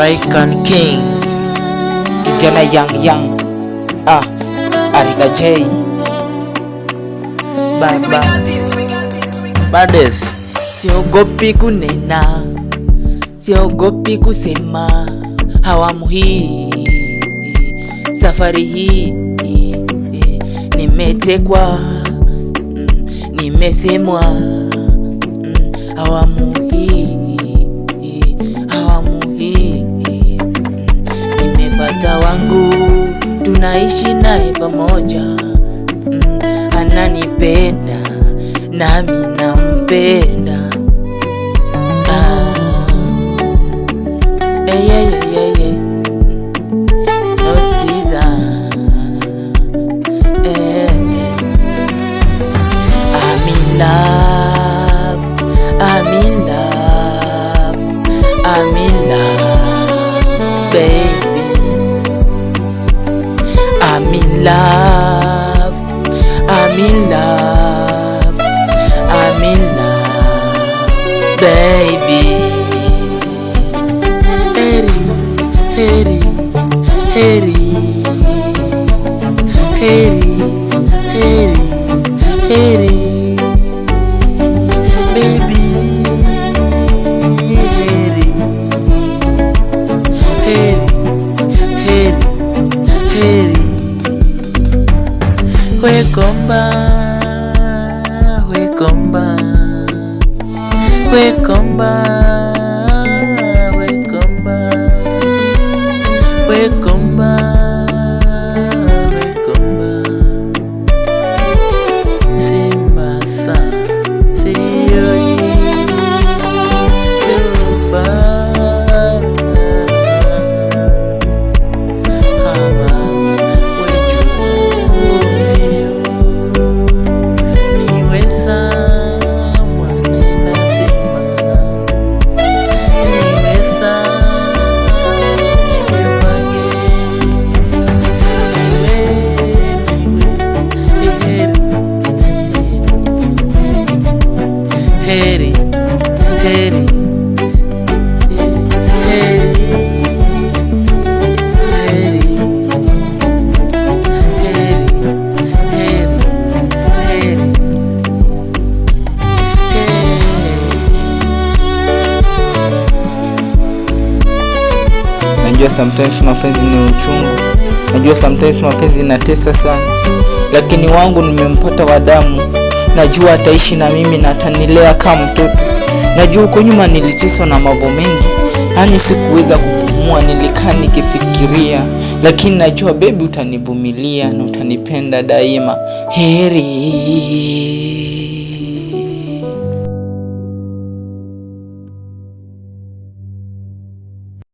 Jamaican King, kijana young Arika J Baba Bades. Siogopi kunena, siogopi kusema, awamu hii, safari hii, nimetekwa, nimesemwa, awamu hii, nimepata wangu, tunaishi naye pamoja, ananipenda nami nampenda. Nosikiza I'm in love, I'm in love, I'm in love, baby. I'm in love, I'm in love, I'm in love, baby. Heri, heri, heri, heri, heri, baby. Heri, heri, heri, heri. Wekomba, wekomba, wekomba, wekomba, wekomba, simba sa siori super hawa weju umio niweza mwanena simba niweza heri, heri, heri, heri, heri, heri, heri, Najua sometimes mapenzi ni uchungu, najua sometimes mapenzi inatesa sana, lakini wangu nimempata wa damu. Najua ataishi na mimi na atanilea kama mtoto. Najua huko nyuma niliteswa na mambo mengi, yani sikuweza kupumua, nilikaa nikifikiria, lakini najua baby utanivumilia na utanipenda daima. Heri.